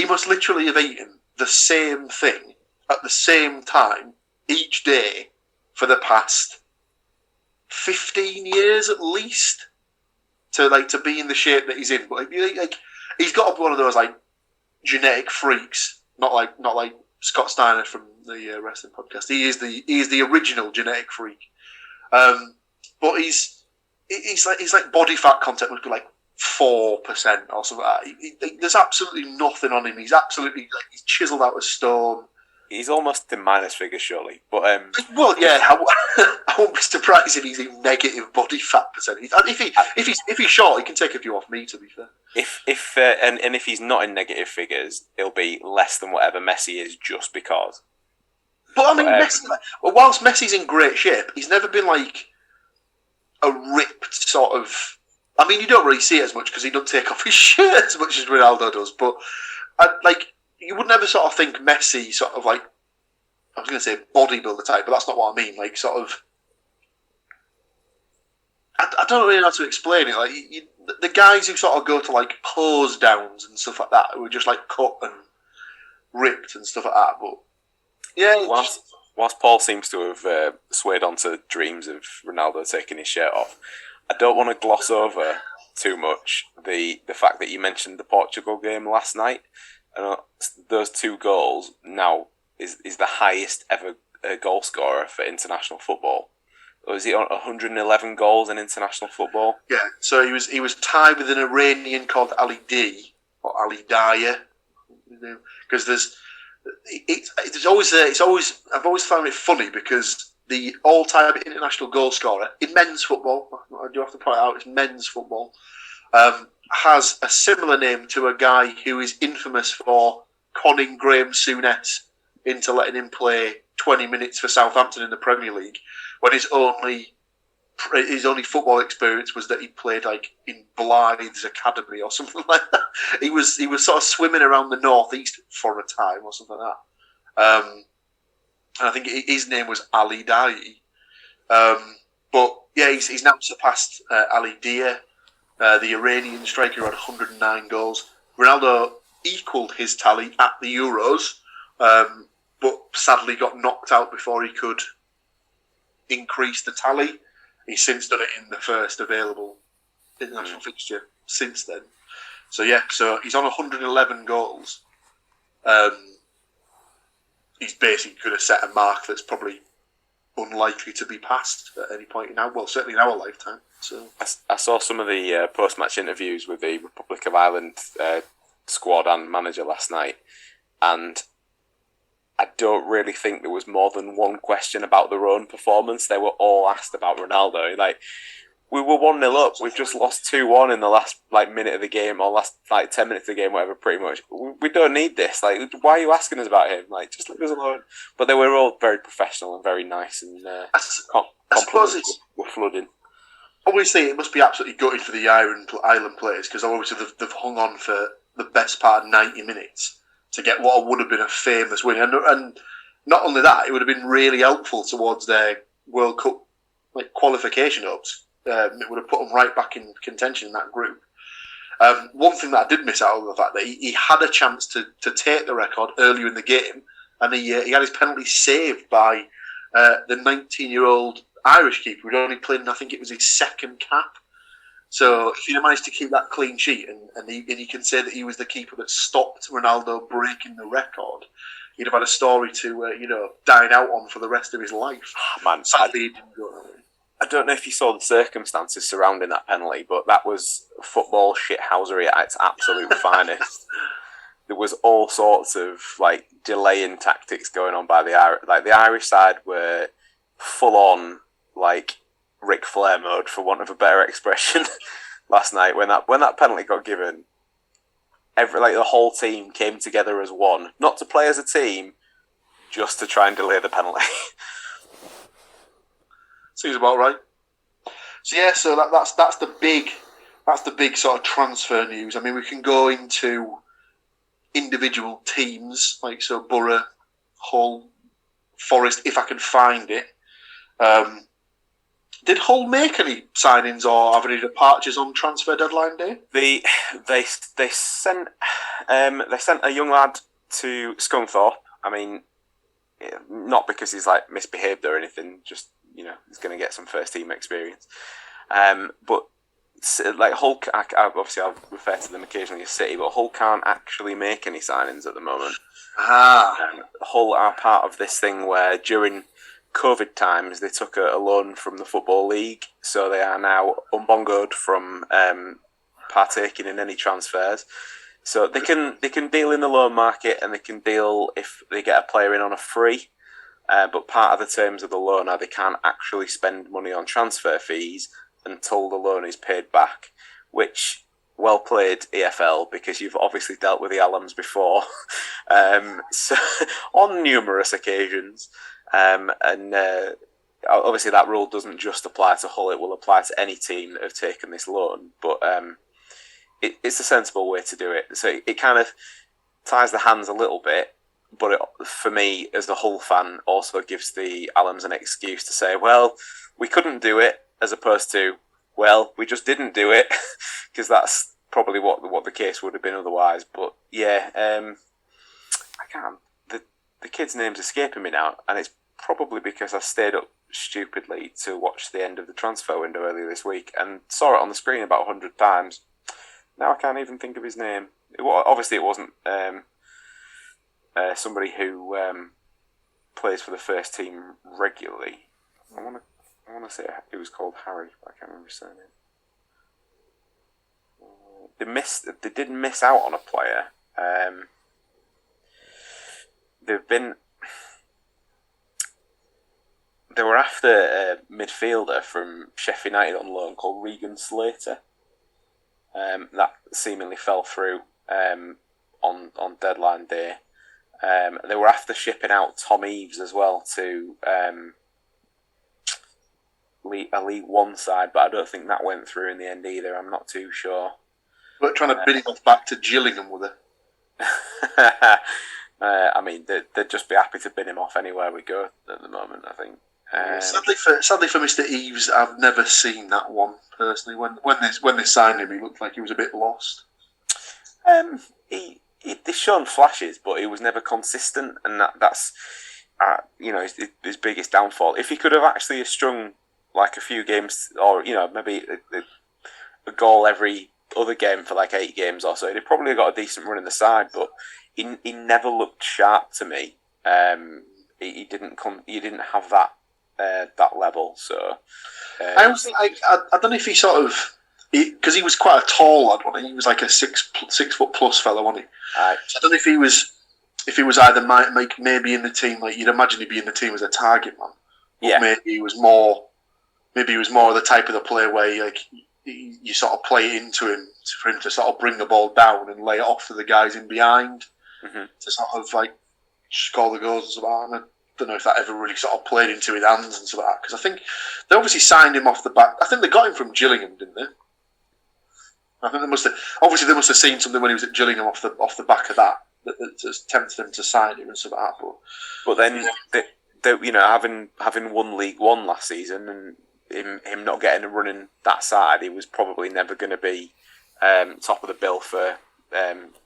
must literally have eaten the same thing at the same time each day for the past 15 years at least to be in the shape that he's in. But like he's got one of those like genetic freaks, not like Scott Steiner from the wrestling podcast. He is the original genetic freak. But he's like body fat content would be like 4% or something like that. There's absolutely nothing on him. He's absolutely he's chiseled out of stone. He's almost in minus figures, surely. But well, yeah, I won't be surprised if he's in negative body fat percentage. If he's short, he can take a few off me. To be fair, if he's not in negative figures, he'll be less than whatever Messi is, just because. But I mean, Messi, whilst Messi's in great shape, he's never been like a ripped sort of. I mean, you don't really see it as much because he doesn't take off his shirt as much as Ronaldo does. But you would never sort of think Messi sort of like, I was going to say bodybuilder type, but that's not what I mean. Like sort of, I don't really know how to explain it. Like the guys who sort of go to like pose downs and stuff like that, who are just like cut and ripped and stuff like that. But yeah, whilst Paul seems to have swayed onto dreams of Ronaldo taking his shirt off, I don't want to gloss over too much the fact that you mentioned the Portugal game last night. Those 2 goals now is the highest ever goal scorer for international football. Was he on 111 goals in international football? Yeah, so he was tied with an Iranian called Ali D or Ali Daya, because it's always I've always found it funny because the all-time international goal scorer in men's football, I do have to point out it's men's football, has a similar name to a guy who is infamous for conning Graham Souness into letting him play 20 minutes for Southampton in the Premier League when his only football experience was that he played like in Blythe's academy or something like that. He was sort of swimming around the northeast for a time or something like that. And I think his name was Ali Dai. But yeah, he's now surpassed Ali Dia, the Iranian striker who had 109 goals. Ronaldo equalled his tally at the Euros, but sadly got knocked out before he could increase the tally. He's since done it in the first available international fixture since then. So yeah, so he's on 111 goals. He's basically going to set a mark that's probably unlikely to be passed at any point in certainly in our lifetime. So I saw some of the post-match interviews with the Republic of Ireland squad and manager last night, and I don't really think there was more than one question about their own performance. They were all asked about Ronaldo. Like, we were 1-0 up. We've just lost 2-1 in the last minute of the game, or last 10 minutes of the game, whatever. Pretty much, we don't need this. Like, why are you asking us about him? Like, just leave us alone. But they were all very professional and very nice, and I suppose were flooding. Obviously, it must be absolutely gutted for the Ireland players because obviously they've hung on for the best part of 90 minutes to get what would have been a famous win, and not only that, it would have been really helpful towards their World Cup qualification hopes. It would have put them right back in contention in that group. One thing that I did miss out on the fact that he had a chance to take the record earlier in the game, and he had his penalty saved by the 19-year-old Irish keeper who'd only played in, I think it was his second cap. So if he'd managed to keep that clean sheet, and he can say that he was the keeper that stopped Ronaldo breaking the record, he'd have had a story to dine out on for the rest of his life. Oh, man, sadly, he didn't go that way. I don't know if you saw the circumstances surrounding that penalty, but that was football shithousery at its absolute finest. There was all sorts of delaying tactics going on by the Irish side were full on Ric Flair mode, for want of a better expression, last night when that penalty got given. The whole team came together as one, not to play as a team, just to try and delay the penalty. Seems about right. So yeah, so that's the big sort of transfer news. I mean, we can go into individual teams Borough, Hull, Forest, if I can find it. Did Hull make any signings or have any departures on transfer deadline day? They sent a young lad to Scunthorpe. I mean, not because he's misbehaved or anything. Just he's going to get some first team experience. But Hull, obviously I'll refer to them occasionally as City, but Hull can't actually make any signings at the moment. Hull are part of this thing where during COVID times they took a loan from the Football League, so they are now unbongoed from partaking in any transfers. So they can deal in the loan market, and they can deal if they get a player in on a free. But part of the terms of the loan are they can't actually spend money on transfer fees until the loan is paid back, which, well played, EFL, because you've obviously dealt with the alums before, so on numerous occasions. Obviously that rule doesn't just apply to Hull, it will apply to any team that have taken this loan, but it's a sensible way to do it. So it kind of ties the hands a little bit, but for me, as a Hull fan, also gives the alums an excuse to say, well, we couldn't do it, as opposed to, well, we just didn't do it, because that's probably what the case would have been otherwise. But yeah, I can't. The kid's name's escaping me now, and it's probably because I stayed up stupidly to watch the end of the transfer window earlier this week and saw it on the screen about 100 times. Now I can't even think of his name. Obviously, it wasn't somebody who plays for the first team regularly. I want to say it was called Harry, but I can't remember his surname. They didn't miss out on a player. They were after a midfielder from Sheffield United on loan called Regan Slater. That seemingly fell through on deadline day. They were after shipping out Tom Eaves as well to a League One side, but I don't think that went through in the end either. I'm not too sure. We're trying to bid him off back to Gillingham with it. I mean, they'd just be happy to bin him off anywhere we go at the moment, I think. Sadly for Mr. Eaves, I've never seen that one personally. When they signed him, he looked like he was a bit lost. He's shown flashes, but he was never consistent, and that's his biggest downfall. If he could have actually strung like a few games, or maybe a goal every other game for like 8 games or so, he'd probably got a decent run in the side. But he never looked sharp to me. He didn't have that level. So I don't know if he sort of, because he was quite a tall lad, wasn't he? He was like a 6 foot plus fella, wasn't he? So I don't know if he was either maybe in the team, like you'd imagine he'd be in the team as a target man. Yeah. Maybe he was more of the type of the player where you sort of play it into him for him to sort of bring the ball down and lay it off to the guys in behind to sort of like score the goals and stuff like that. And I don't know if that ever really sort of played into his hands and stuff like that, because I think they obviously signed him off the back. I think they got him from Gillingham, didn't they? I think they must have seen something when he was at Gillingham off the back of that tempted them to sign him and stuff like that. But then having won League One last season and him not getting a run in that side, he was probably never going to be top of the bill for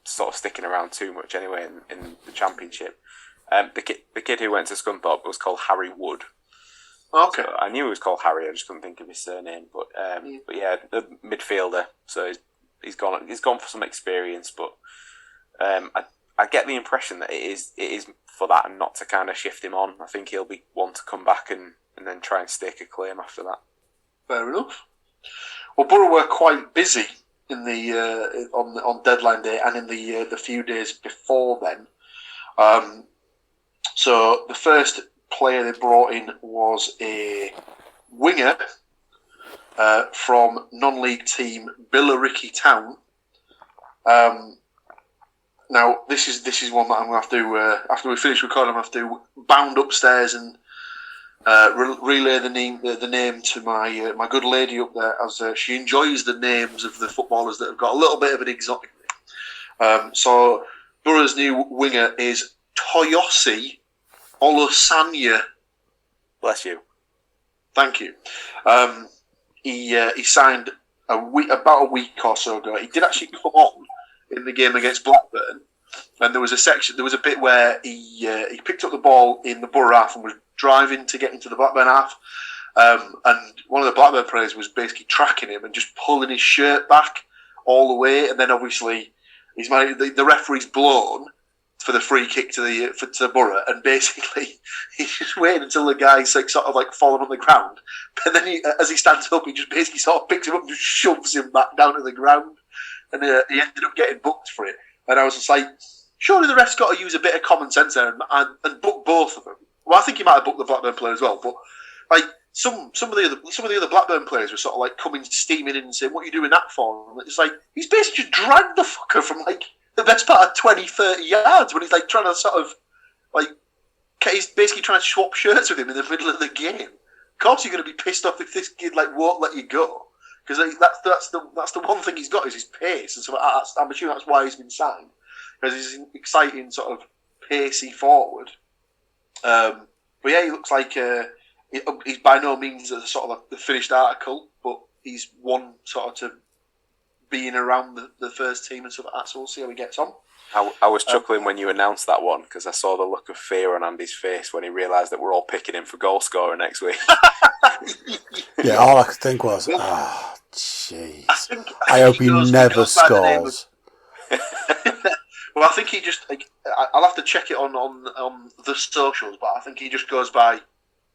sort of sticking around too much anyway in the Championship. The kid who went to Scunthorpe was called Harry Wood. Okay. So I knew he was called Harry. I just couldn't think of his surname. But yeah, the midfielder. So he's gone for some experience. But I get the impression that it is for that and not to kind of shift him on. I think he'll be one to come back and then try and stake a claim after that. Fair enough. Well, Borough were quite busy in the on deadline day and in the few days before then. So the first player they brought in was a winger from non-league team Billericay Town. Now this is one that I'm going to have to after we finish recording, I'm going to have to bound upstairs and relay the name to my good lady up there, as she enjoys the names of the footballers that have got a little bit of an exotic name. So Borough's new winger is Toyosi Olusanya. Bless you. Thank you. He signed about a week or so ago. He did actually come on in the game against Blackburn, and there was a bit where he picked up the ball in the Borough half and was driving to get into the Blackburn half, and one of the Blackburn players was basically tracking him and just pulling his shirt back all the way, and then obviously the referee's blown for the free kick to the Borough, and basically he's just waiting until the guy's like sort of like falling on the ground, but then as he stands up, he just basically sort of picks him up and just shoves him back down to the ground, and he ended up getting booked for it. And I was just like, surely the ref's got to use a bit of common sense there and book both of them. Well, I think he might have booked the Blackburn player as well, but like some of the other Blackburn players were sort of like coming steaming in and saying, "What are you doing that for?" And it's like he's basically just dragged the fucker from like the best part of 20, 30 yards when he's like trying to sort of like he's basically trying to swap shirts with him in the middle of the game. Of course, you're going to be pissed off if this kid like won't let you go, because like, that's the one thing he's got is his pace, and so I'm assuming that's why he's been signed, because he's an exciting sort of pacey forward. But yeah, he looks like he's by no means a sort of like the finished article, but he's one sort of to being around the first team and stuff like that. So we'll see how he gets on. I was chuckling when you announced that one because I saw the look of fear on Andy's face when he realised that we're all picking him for goal scorer next week. Yeah, all I could think was, jeez. I hope he never scores. Well, I think he just I'll have to check it on the socials, but I think he just goes by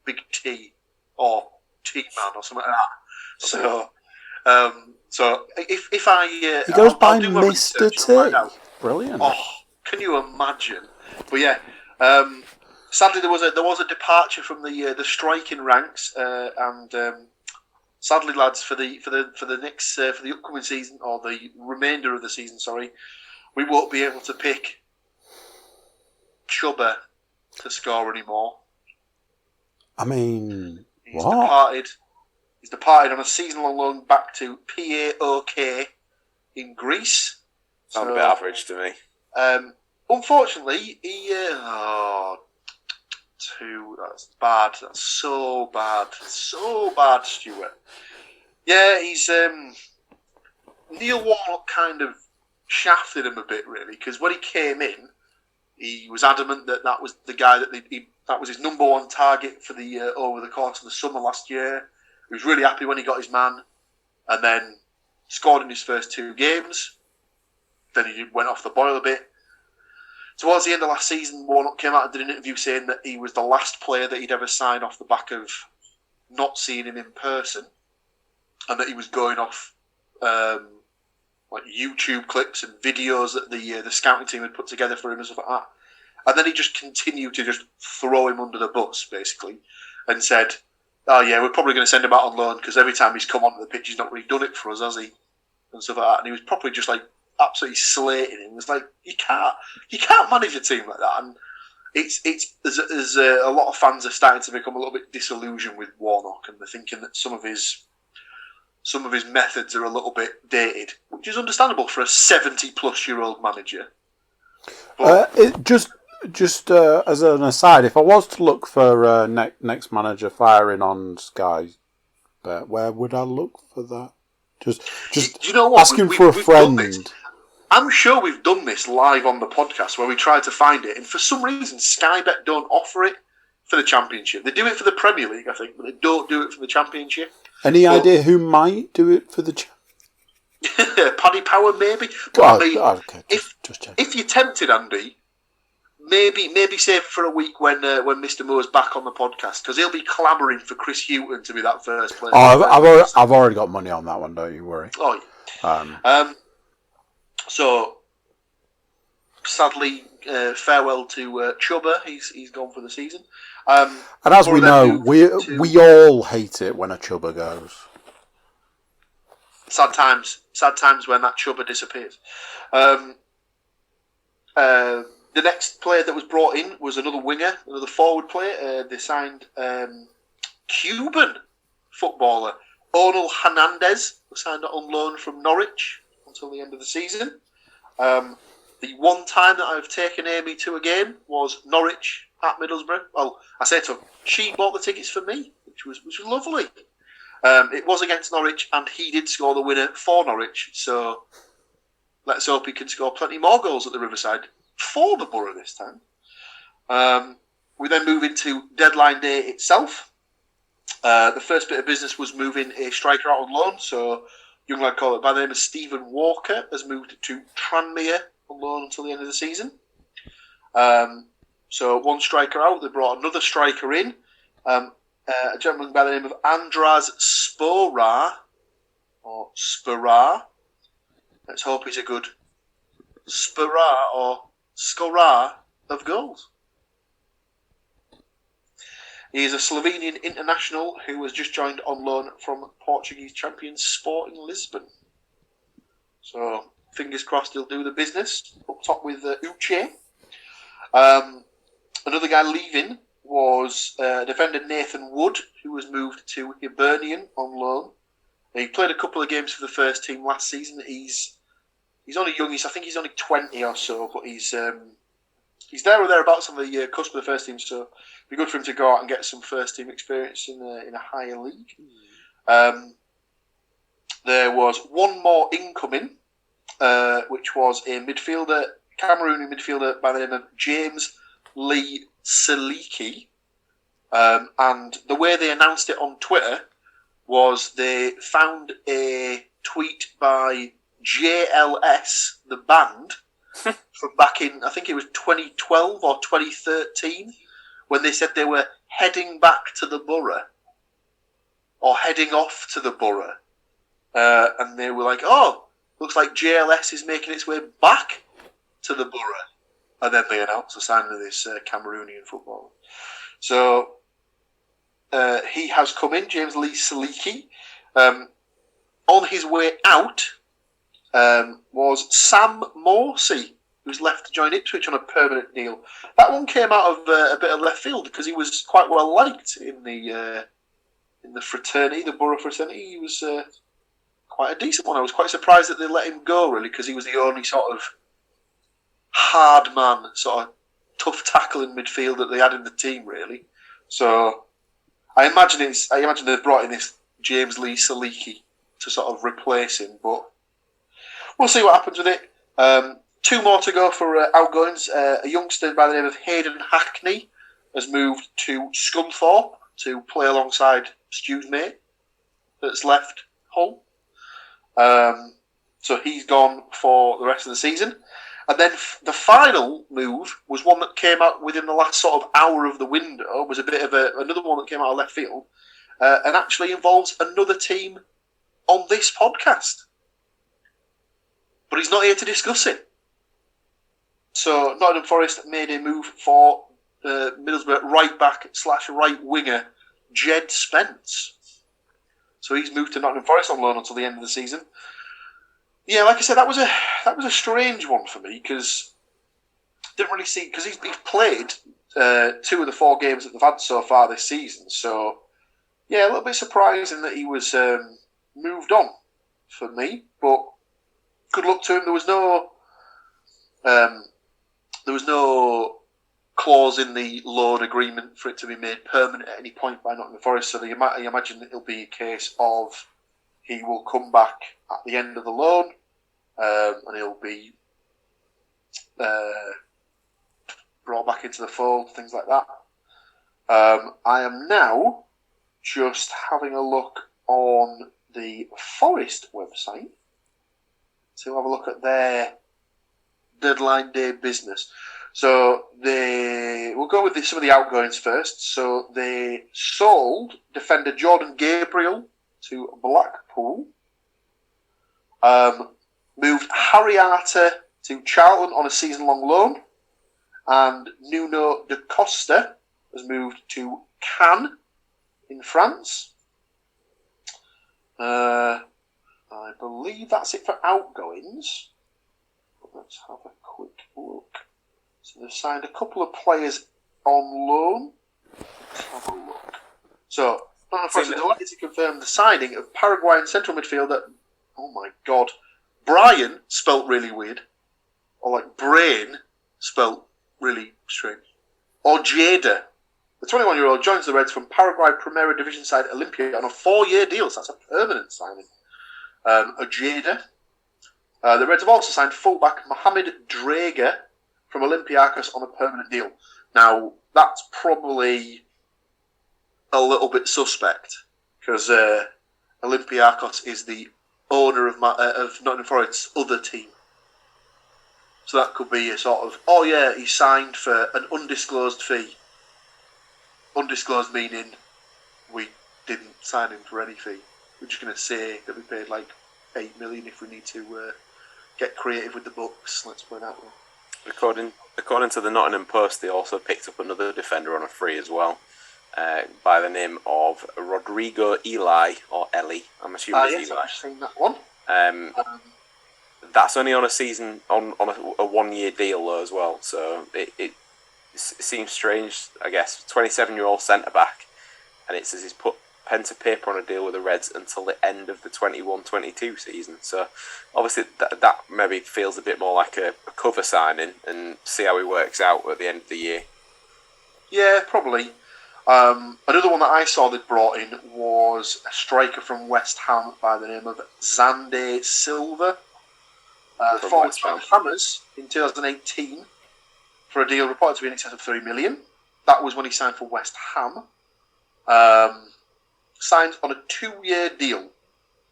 Big T or T-Man or something like that. So if I He goes I'll by do my Mr. research and find T. out. Brilliant. Oh, can you imagine? But yeah, sadly there was a departure from the striking ranks, and sadly, lads, for the next for the upcoming season or the remainder of the season, sorry, we won't be able to pick Chubba to score anymore. I mean, He's what? departed. He's departed on a season-long loan back to PAOK in Greece. Sounds a bit average to me. Unfortunately, that's bad. That's so bad. So bad, Stuart. Yeah, he's Neil Warnock kind of shafted him a bit, really, because when he came in, he was adamant that was the guy that was his number one target for the over the course of the summer last year. He was really happy when he got his man, and then scored in his first 2 games. Then he went off the boil a bit. Towards the end of last season, Warnock came out and did an interview saying that he was the last player that he'd ever signed off the back of not seeing him in person, and that he was going off like YouTube clips and videos that the scouting team had put together for him and stuff like that. And then he just continued to just throw him under the bus, basically, and said, "Oh yeah, we're probably going to send him out on loan because every time he's come onto the pitch, he's not really done it for us, has he?" And stuff like that. And he was probably just like absolutely slating him. It was like you can't manage a team like that. And there's a lot of fans are starting to become a little bit disillusioned with Warnock, and they're thinking that some of his methods are a little bit dated, which is understandable for a 70-plus-year-old manager. But Just as an aside, if I was to look for next manager firing on Sky, where would I look for that? Just you know what? asking for a friend. I'm sure we've done this live on the podcast where we tried to find it, and for some reason Sky Bet don't offer it for the Championship. They do it for the Premier League, I think, but they don't do it for the Championship. Any idea who might do it for the Paddy Power, maybe. But okay. If you're tempted, Andy, maybe save it for a week when Mr. Moore's back on the podcast, because he'll be clamouring for Chris Hughton to be that first player. Oh, I've already got money on that one. Don't you worry. Oh, yeah. So sadly, farewell to Chubba. He's gone for the season. And as we know, we all hate it when a Chubba goes. Sad times when that Chubba disappears. The next player that was brought in was another winger, another forward player. They signed Cuban footballer Onel Hernandez, who signed on loan from Norwich until the end of the season. The one time that I've taken Amy to a game was Norwich at Middlesbrough. Well, I say to her, she bought the tickets for me, which was lovely. It was against Norwich, and he did score the winner for Norwich. So let's hope he can score plenty more goals at the Riverside for the Borough this time. We then move into deadline day itself. The first bit of business was moving a striker out on loan. So young lad called by the name of Stephen Walker has moved to Tranmere on loan until the end of the season. So one striker out, they brought another striker in. A gentleman by the name of Andras Spora, or Spora. Let's hope he's a good Spora or scorer of goals. He is a Slovenian international who was just joined on loan from Portuguese champion Sporting Lisbon. So, fingers crossed he'll do the business. Up top with Uche. Another guy leaving was defender Nathan Wood, who was moved to Hibernian on loan. He played a couple of games for the first team last season. He's only young. I think he's only 20 or so, but he's there or thereabouts on the cusp of the first team. So it'd be good for him to go out and get some first team experience in a higher league. There was one more incoming, which was a midfielder, Cameroonian midfielder by the name of James Lee Seliki. And the way they announced it on Twitter was they found a tweet by JLS, the band, from back in, I think it was 2012 or 2013, when they said they were heading back to the Borough or heading off to the Borough. And they were like, oh, looks like JLS is making its way back to the Borough. And then they announced the signing of this Cameroonian footballer. So he has come in, James Lee Saliki. On his way out was Sam Morsey, who's left to join Ipswich on a permanent deal. That one came out of a bit of left field because he was quite well liked in the fraternity, the Borough fraternity. He was quite a decent one. I was quite surprised that they let him go, really, because he was the only sort of hard man, sort of tough tackling midfield that they had in the team, really. So I imagine they've brought in this James Lee Saliki to sort of replace him, but we'll see what happens with it. 2 more to go for outgoings. A youngster by the name of Hayden Hackney has moved to Scunthorpe to play alongside Stu's mate that's left Hull. So he's gone for the rest of the season. And then the final move was one that came out within the last sort of hour of the window. Was a bit of another one that came out of left field, and actually involves another team on this podcast. But he's not here to discuss it. So Nottingham Forest made a move for Middlesbrough right back / right winger Jed Spence. So he's moved to Nottingham Forest on loan until the end of the season. Yeah, like I said, that was a strange one for me because didn't really see because he's played 2 of the 4 games that they've had so far this season. So yeah, a little bit surprising that he was moved on for me. But good luck to him. There was no clause in the loan agreement for it to be made permanent at any point by Nottingham Forest. So I imagine that it'll be a case of he will come back at the end of the loan, and he'll be brought back into the fold, things like that. I am now just having a look on the Forest website to have a look at their deadline day business. So we'll go with some of the outgoings first. So they sold defender Jordan Gabriel to Blackpool. Moved Harry Arter to Charlton on a season-long loan. And Nuno da Costa has moved to Cannes in France. I believe that's it for outgoings. Let's have a quick look. So they've signed a couple of players on loan. Let's have a look. So, Nottingham delighted to confirm the signing of Paraguayan central midfielder. Oh my God, Brian spelt really weird, or like brain spelt really strange. Ojeda, the 21-year-old, joins the Reds from Paraguay Primera Division side Olimpia on a 4-year deal. So that's a permanent signing. Ojeda. The Reds have also signed fullback Mohamed Drager from Olympiacos on a permanent deal. Now, that's probably a little bit suspect because Olympiacos is the owner of Nottingham Forest's other team. So that could be a sort of, oh yeah, he signed for an undisclosed fee. Undisclosed meaning we didn't sign him for any fee. We're just going to say that we paid like 8 million if we need to get creative with the books. Let's put it that way. According to the Nottingham Post, they also picked up another defender on a free as well, by the name of Rodrigo Eli, or Ellie. I'm assuming it's Eli. I've seen that one. That's only on a season, on a 1-year deal though as well. So it seems strange, I guess. 27-year-old centre back, and it says he's put pen to paper on a deal with the Reds until the end of the 21-22 season. So obviously that maybe feels a bit more like a cover signing, and see how he works out at the end of the year. Yeah, probably. Another one that I saw they brought in was a striker from West Ham by the name of Xande Silva. Forward from Hammers in 2018 for a deal reported to be in excess of 3 million. That was when he signed for West Ham. Signed on a 2-year deal.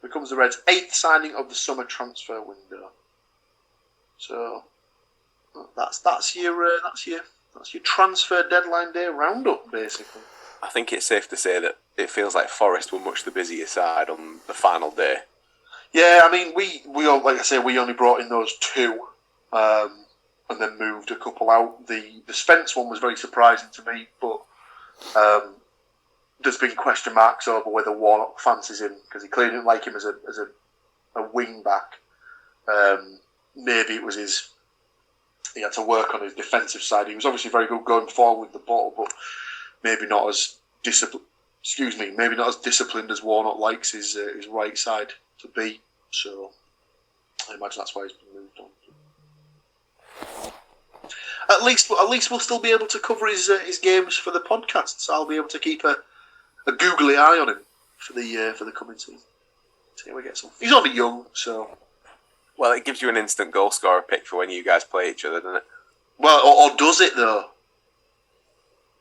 Becomes the Reds' 8th signing of the summer transfer window. So that's your transfer deadline day roundup, basically. I think it's safe to say that it feels like Forest were much the busier side on the final day. Yeah, I mean, we all, like I say, we only brought in those two, and then moved a couple out. The Spence one was very surprising to me, but there's been question marks over whether Warnock fancies him because he clearly didn't like him as a wing back. Maybe it was he had to work on his defensive side. He was obviously very good going forward with the ball, but maybe not as maybe not as disciplined as Warnock likes his right side to be. So I imagine that's why he's been moved on. At least we'll still be able to cover his games for the podcast. So I'll be able to keep a googly eye on him for the coming season. See how we get some. He's only young, so. Well, it gives you an instant goal scorer pick for when you guys play each other, doesn't it? Well, or does it though?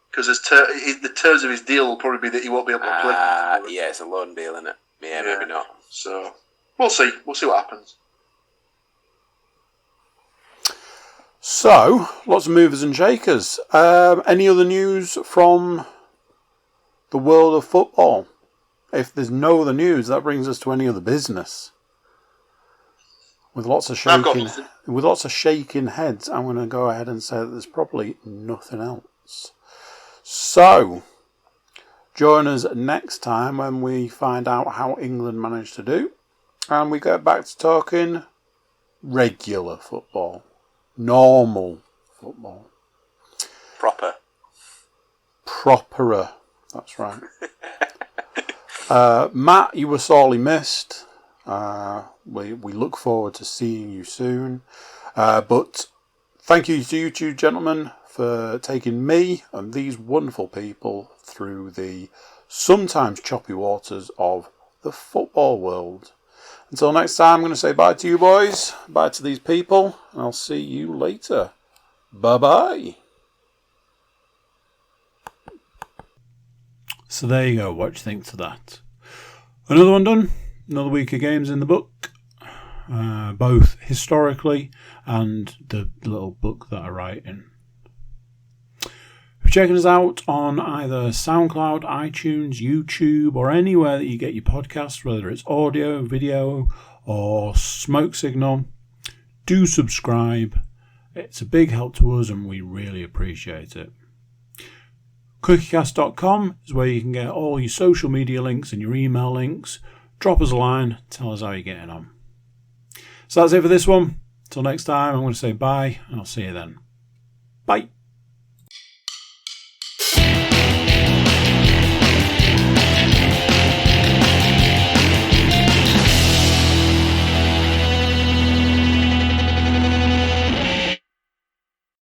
Because the terms of his deal will probably be that he won't be able to play. Yeah, it's a loan deal, isn't it? Yeah, maybe not. So we'll see. We'll see what happens. So, lots of movers and shakers. Any other news from the world of football? If there's no other news, that brings us to any other business. With lots of shaking heads, I'm going to go ahead and say that there's probably nothing else. So, join us next time when we find out how England managed to do, and we get back to talking regular football, normal football, properer. That's right. Matt, you were sorely missed. We look forward to seeing you soon. But thank you to you two gentlemen for taking me and these wonderful people through the sometimes choppy waters of the football world. Until next time, I'm going to say bye to you boys, bye to these people, and I'll see you later. Bye-bye. So there you go, what do you think to that? Another one done, another week of games in the book, both historically and the little book that I write in. If you're checking us out on either SoundCloud, iTunes, YouTube, or anywhere that you get your podcasts, whether it's audio, video, or smoke signal, do subscribe. It's a big help to us and we really appreciate it. Cookiecast.com is where you can get all your social media links and your email links. Drop us a line, tell us how you're getting on. So that's it for this one. Till next time, I'm going to say bye, and I'll see you then. Bye.